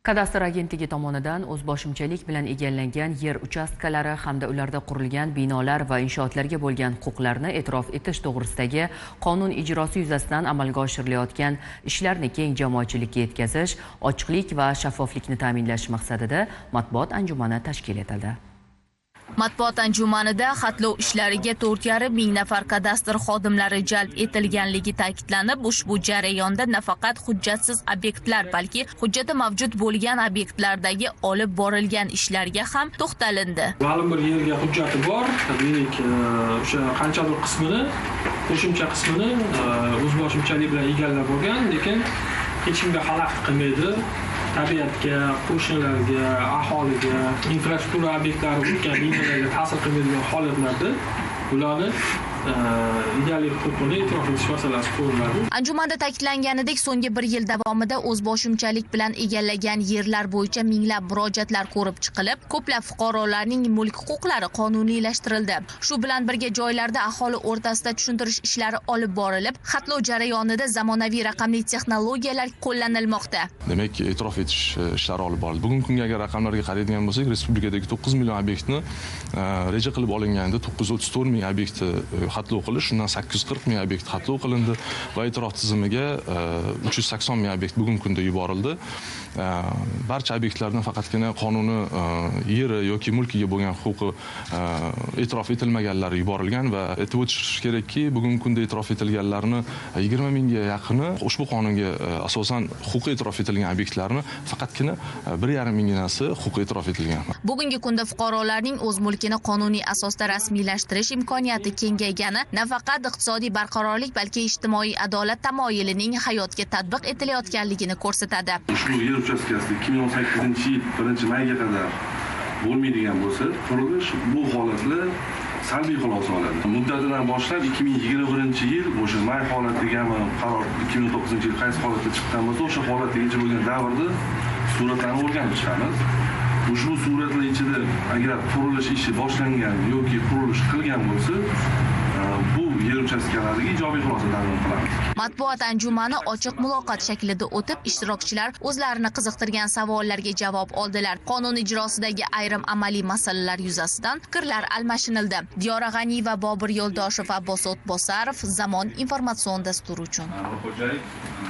Kadastr agentligi tomonidan o'zboshimchalik bilan egallangan yer uchastkalari hamda ularda qurilgan binolar va inshootlarga bo'lgan huquqlarni e'tirof etish to'g'risidagi qonun ijrosi yuzasidan amalga oshirilayotgan ishlarni keng jamoatchilikka yetkazish, ochiqlik va shaffoflikni ta'minlash maqsadida matbuot anjumani tashkil etildi. Matbuot anjumanida xatlov ishlariga 4,5 ming nafar kadastr xodimlari jalb etilganligi ta'kidlanib, ushbu jarayonda nafaqat hujjatsiz obyektlar, balki hujjati mavjud bo'lgan obyektlardagi olib borilgan ishlarga ham to'xtalindi. Ma'lum bir yerga hujjati bor, demak, o'sha qanchadir qismini, qo'shimcha qismini o'zboshimchalik bilan egallab olgan, lekin hech kimga xalaqit qilmaydi. Tabiatga, qo'shnilarga, aholiga, infrastruktura obyektlari bo'lgan binolarga ta'sir qilmaydigan holatlarda ularni ideallik huquqini e'tirof etish masalasi ko'riladi. Anjumanda ta'kidlanganidek, so'nggi 1 yil davomida o'zboshimchalik bilan egallagan yerlar bo'yicha minglab murojaatlar ko'rib chiqilib, ko'plab fuqarolarning mulk huquqlari qonuniylashtirildi. Shu bilan birga joylarda aholi o'rtasida tushuntirish ishlari olib borilib, xatlov jarayonida zamonaviy raqamli texnologiyalar qo'llanilmoqda. Demak, e'tirof etish ishlari olib borildi. Bugungi kunga agar raqamlarga qaraydigan bo'lsak, respublikadagi 9 million obyektni reja qilib olinganda 934 ming obyektni xatlov qilish, shundan 840 ming obyekt xatlov qilindi va e'tirof tizimiga 380 ming obyekt bugungi kunda yuborildi. Barcha obyektlardan faqatgina qonuni yeri yoki mulkiga bo'lgan huquqi e'tirof etilmaganlari yuborilgan va aytib o'tish kerakki, bugungi kunda e'tirof etilganlarni 20 mingga yaqini ushbu qonunga asosan huquqi e'tirof etilgan obyektlarni faqatgina 1,5 mingginasi huquqi e'tirof etilgan. Bugungi kunda fuqarolarning o'z mulkini qonuniy asosda rasmiylashtirish imkoniyati kengaygan nafaqat iqtisodiy barqarorlik, balki ijtimoiy adolat tamoyilining hayotga tatbiq etilayotganligini ko'rsatadi. Ushbu yer uchastkasida 2018-yil 1-mayga qadar bo'lmaydigan bo'lsa, qurilish bu holatlar salbiy xulosa oladi. Muddatidan boshlab 2021-yil o'sha may holatigami qaror 2009-yil qaysi holatda chiqqan bo'lsa, o'sha holatgacha bo'lgan davrda suratlarni o'rganib chiqamiz. Ushbu suratlar ichida agar qurilish ishi boshlangan yoki qurilish qilgan bo'lsa, bu yer uchastkalariga ijobiy xulosalarni qilamiz. Matbuot anjumani ochiq muloqot shaklida o'tib, ishtirokchilar o'zlarini qiziqtirgan savollarga javob oldilar. Qonun ijrosidagi ayrim amaliy masalalar yuzasidan fikrlar almashinildi. Diyora G'aniyeva, Bobur Yo'ldoshev va Bosot Bosarov, Zamon informatsion dasturi uchun.